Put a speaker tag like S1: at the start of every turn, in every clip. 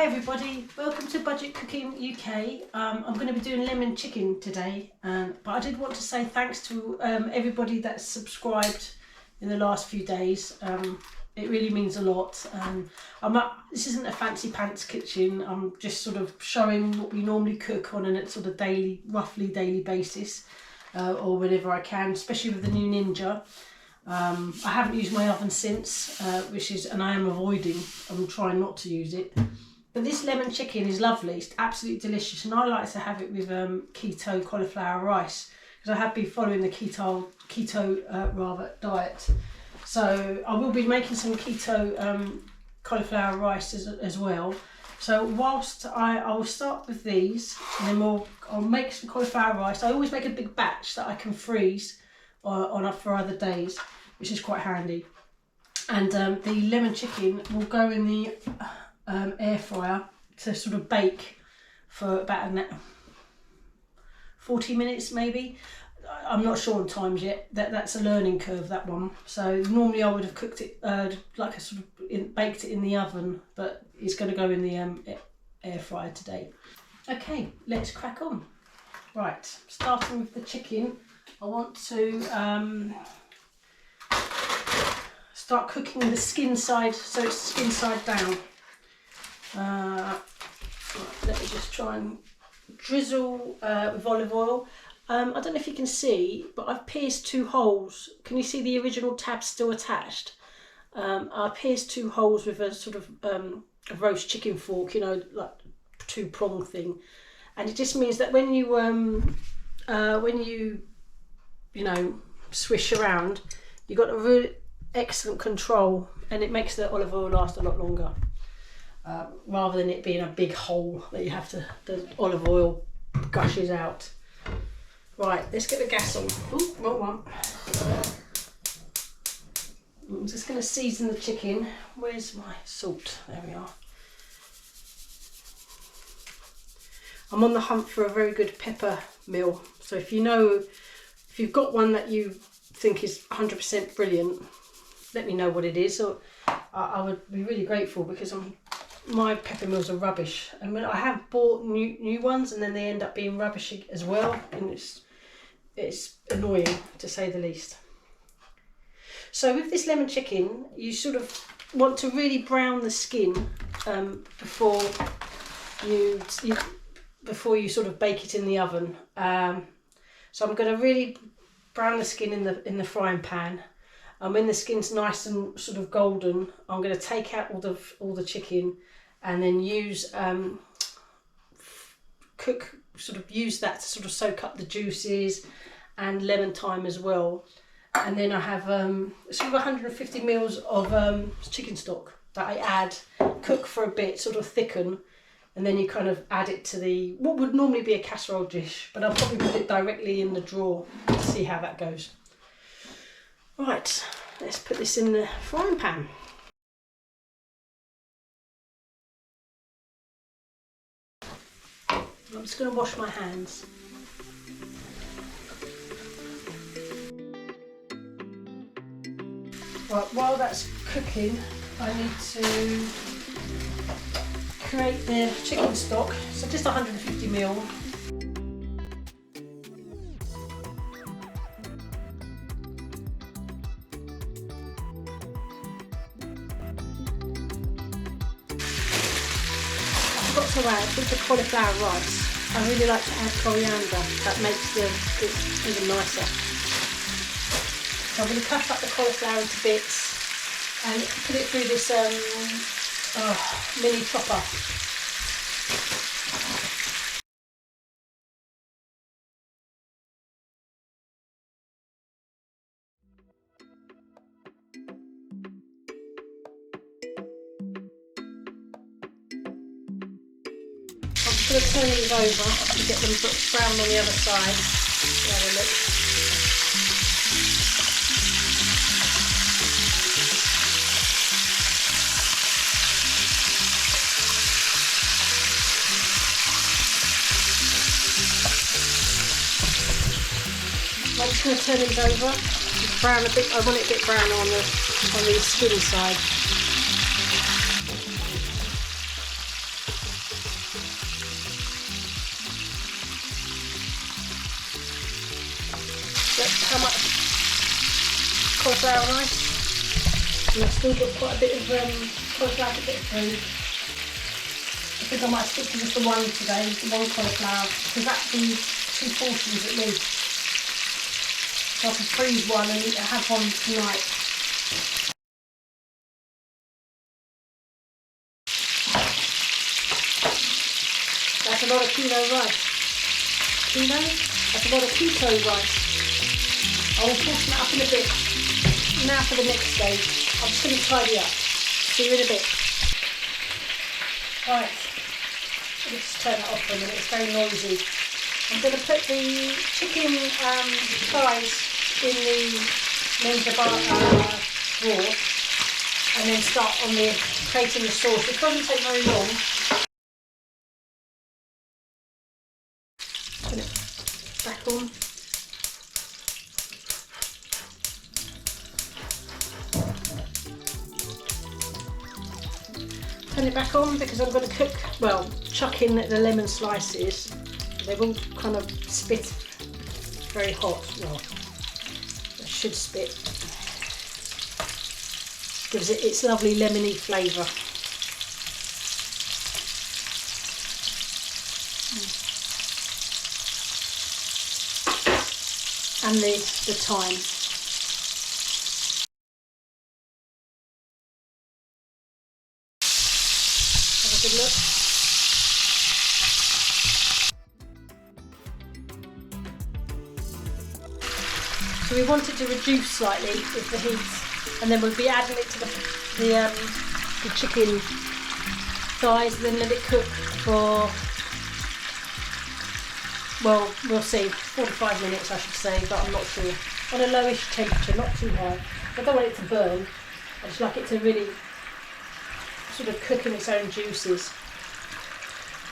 S1: everybody, welcome to Budget Cooking UK. I'm going to be doing lemon chicken today, but I did want to say thanks to everybody that's subscribed in the last few days. It really means a lot. This isn't a fancy pants kitchen. I'm just sort of showing what we normally cook on a sort of roughly daily basis, or whenever I can, especially with the new Ninja. I haven't used my oven since, and I am avoiding. I'm trying not to use it. But this lemon chicken is lovely. It's absolutely delicious, and I like to have it with keto cauliflower rice because I have been following the keto diet. So I will be making some keto cauliflower rice as well. So whilst I will start with these, and then I'll make some cauliflower rice. I always make a big batch that I can freeze for other days, which is quite handy. And the lemon chicken will go in the air fryer to sort of bake for about 40 minutes maybe. I'm not sure on times yet. That's a learning curve, that one. So normally I would have cooked it baked it in the oven, but it's going to go in the air fryer today. Okay, let's crack on. Right, starting with the chicken, I want to start cooking the skin side, so it's skin side down. Right, let me just try and drizzle with olive oil. I don't know if you can see, but I've pierced 2 holes. Can you see the original tab still attached? I pierced 2 holes with a sort of a roast chicken fork, you know, like 2-prong thing, and it just means that when you swish around, you've got a really excellent control, and it makes the olive oil last a lot longer, rather than it being a big hole that you have to, the olive oil gushes out. Right, let's get the gas on. Ooh, wrong one. I'm just going to season the chicken. Where's my salt? There we are. I'm on the hunt for a very good pepper mill. So if you've got one that you think is 100% brilliant, let me know what it is. So I would be really grateful, because my pepper mills are rubbish. I mean, I have bought new ones, and then they end up being rubbish as well, and it's annoying to say the least. So with this lemon chicken, you sort of want to really brown the skin before you sort of bake it in the oven. So I'm going to really brown the skin in the frying pan. And when the skin's nice and sort of golden, I'm going to take out all the chicken, and then use that to sort of soak up the juices and lemon thyme as well. And then I have sort of 150 mils of chicken stock that I add, cook for a bit, sort of thicken, and then you kind of add it to what would normally be a casserole dish, but I'll probably put it directly in the drawer to see how that goes. Right, let's put this in the frying pan. I'm just going to wash my hands. Right, while that's cooking, I need to create the chicken stock, so just 150 ml. I've got to add, with the cauliflower rice, I really like to add coriander. That makes it even nicer. So I'm going to cut up the cauliflower into bits and put it through this mini chopper. I'm just going to turn these over and get them brown on the other side. Have a look. I'm just going to turn these over, brown a bit. I want it a bit brown on the skin side. cauliflower rice. And I've still got quite a bit of cauliflower to get through. I think I might stick to just the one today, the one cauliflower, because that'd be 2 portions at least. So I can freeze one and have one tonight. That's a lot of keto rice. Keto? That's a lot of keto rice. I will portion that up in a bit. Now for the next stage. I'm just going to tidy up. See you in a bit. Right. Let me just turn that off for a minute. It's very noisy. I'm going to put the chicken thighs in the ninja bar drawer and then start on creating the sauce. It doesn't take very long. Put it back on. Turn it back on because I'm going to cook, well, chuck in the lemon slices. They will kind of spit very hot. Well, they should spit. Gives it its lovely lemony flavour. And the thyme. Have a good look. So we wanted to reduce slightly with the heat, and then we'll be adding it to the chicken thighs, and then let it cook for, well, we'll see, 45 minutes I should say, but I'm not sure. On a lowish temperature, not too high. I don't want it to burn. I just like it to really sort of cook in its own juices.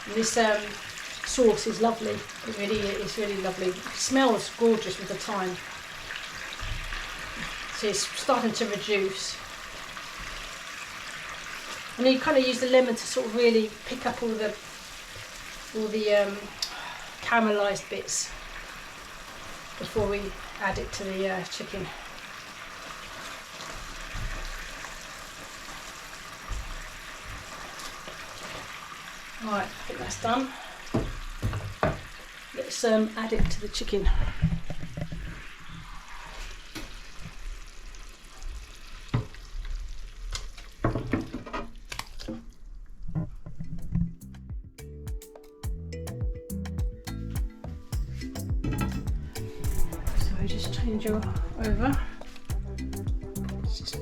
S1: And this sauce is lovely. It really is really lovely. It smells gorgeous with the thyme. So it's starting to reduce. And you kind of use the lemon to sort of really pick up all the caramelised bits before we add it to the chicken. Right, I think that's done. Let's add it to the chicken. Just change your over. Let's just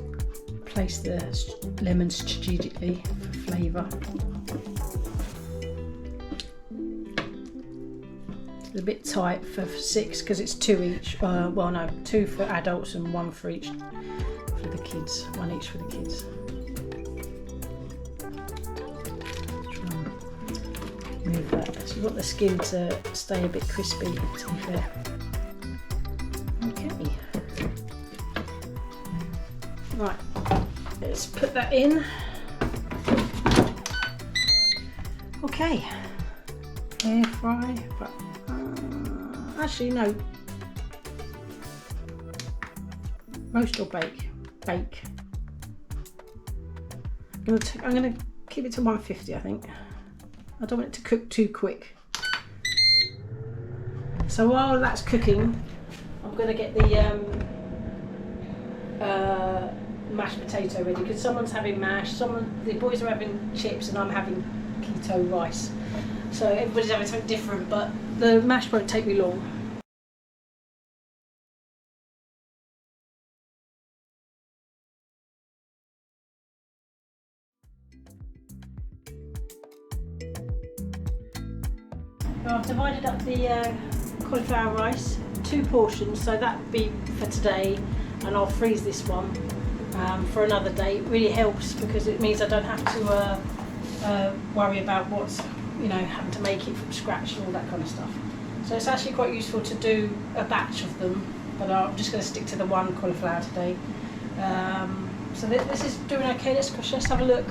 S1: place the lemon strategically for flavour. It's a bit tight for 6 because it's 2 each. Well, no, 2 for adults and 1 for each for the kids. 1 each for the kids. Try and move that. So you want the skin to stay a bit crispy, to be fair. Right, let's put that in. Okay, air fry, but actually no, roast or bake? Bake. I'm gonna keep it to 150, I think. I don't want it to cook too quick. So while that's cooking, I'm gonna get the mashed potato ready, because someone's having mash, the boys are having chips, and I'm having keto rice. So everybody's having something different, but the mash won't take me long. Well, I've divided up the cauliflower rice, 2 portions, so that would be for today, and I'll freeze this one for another day. It really helps because it means I don't have to worry about what's, having to make it from scratch and all that kind of stuff. So it's actually quite useful to do a batch of them, but I'm just going to stick to the one cauliflower today. So this is doing okay. Let's have a look.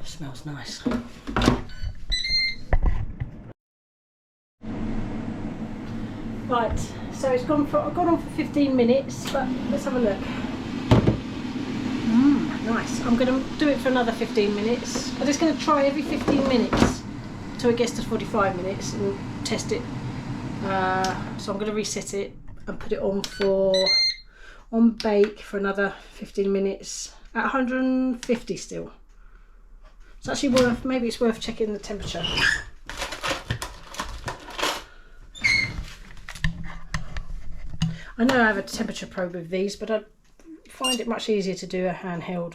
S1: Smells nice. Right, so it's gone on for 15 minutes, but let's have a look. Nice. I'm going to do it for another 15 minutes. I'm just going to try every 15 minutes till it gets to 45 minutes and test it. So I'm going to reset it and put it on bake for another 15 minutes at 150 still. It's actually maybe it's worth checking the temperature. I know I have a temperature probe with these, but I find it much easier to do a handheld,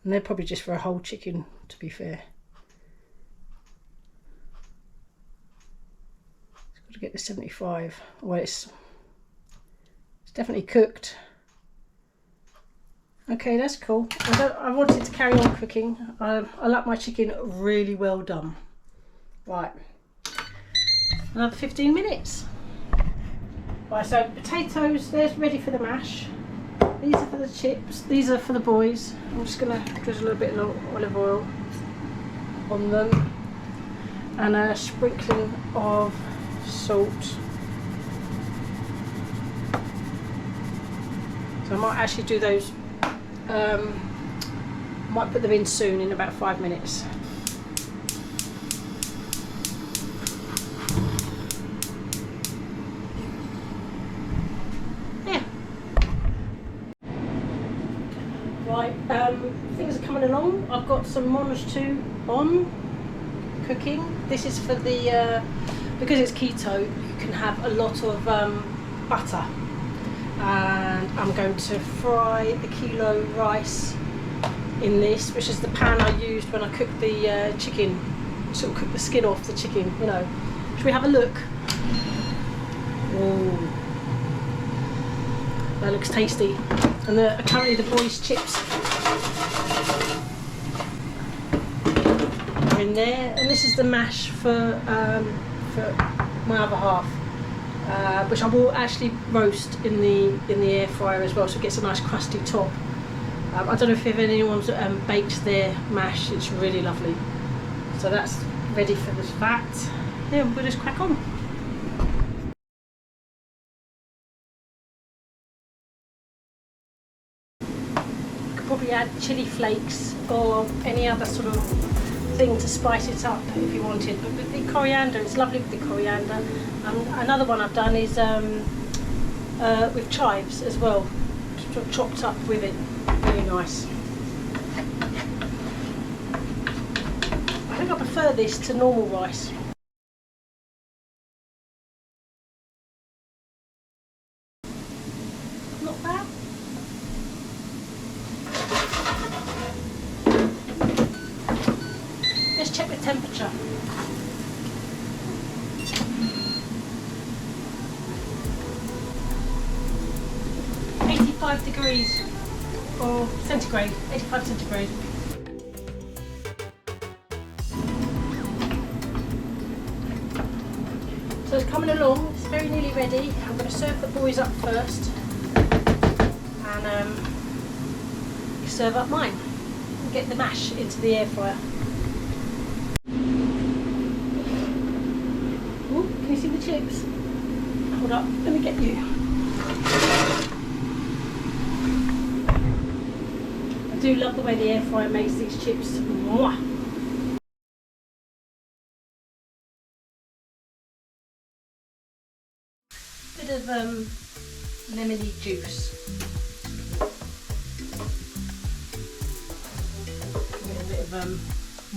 S1: and they're probably just for a whole chicken, to be fair. It's got to get to 75. Well, it's definitely cooked. Okay, that's cool. I wanted to carry on cooking. I like my chicken really well done. Right, another 15 minutes. Right, so potatoes, they're ready for the mash. These are for the chips, these are for the boys. I'm just going to drizzle a little bit of olive oil on them and a sprinkling of salt. So I might actually do those, might put them in soon in about 5 minutes. Things are coming along. I've got some Monge 2 on cooking. This is for the because it's keto, you can have a lot of butter, and I'm going to fry the kilo rice in this, which is the pan I used when I cooked the chicken, sort of cook the skin off the chicken, you know. Should we have a look? Ooh, that looks tasty. And currently the boys' chips are in there, and this is the mash for my other half, which I will actually roast in the air fryer as well, so it gets a nice crusty top. I don't know if anyone's baked their mash; it's really lovely. So that's ready for this vat. Yeah, we'll just crack on. Probably add chili flakes or any other sort of thing to spice it up if you wanted, but with the coriander, it's lovely with the coriander. Another one I've done is with chives as well, sort of chopped up with it, really nice. I think I prefer this to normal rice. Not bad. Let's check the temperature. degrees or centigrade, 85 centigrade. So it's coming along, it's very nearly ready. I'm going to serve the boys up first and serve up mine and get the mash into the air fryer. Ooh, can you see the chips? Hold up, let me get you. I do love the way the air fryer makes these chips. Mwah. Bit of lemony juice. A bit of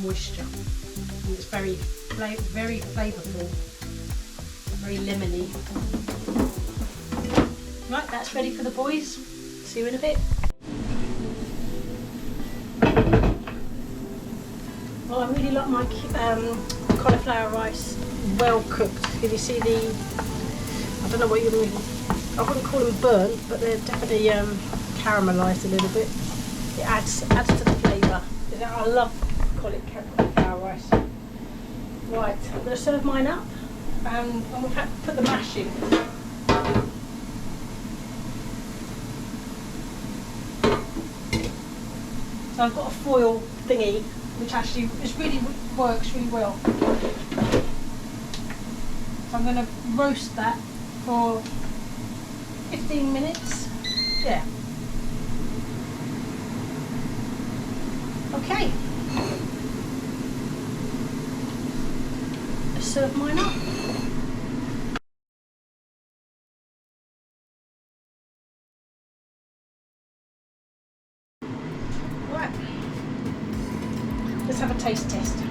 S1: moisture. And it's very flavourful, very lemony. Right, that's ready for the boys. See you in a bit. Well, I really like my cauliflower rice well cooked. Can you see the? I don't know what you mean. I wouldn't call them burnt, but they're definitely caramelised a little bit. It adds to the flavour. I love cauliflower rice. Right, I'm going to serve mine up, and I'm going to put the mash in. So I've got a foil thingy, which actually works really well. So I'm going to roast that for 15 minutes. Yeah. Okay. Let's serve mine up. Right. Let's have a taste test.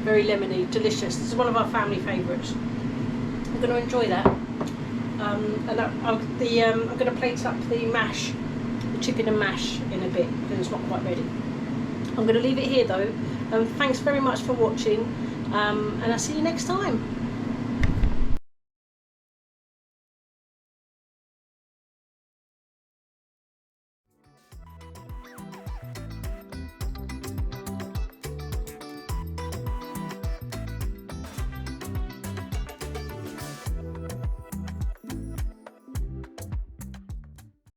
S1: Very lemony, delicious. This is one of our family favourites. I'm going to enjoy that. And I'm going to plate up the mash, the chicken and mash in a bit because it's not quite ready. I'm going to leave it here though. Thanks very much for watching, and I'll see you next time.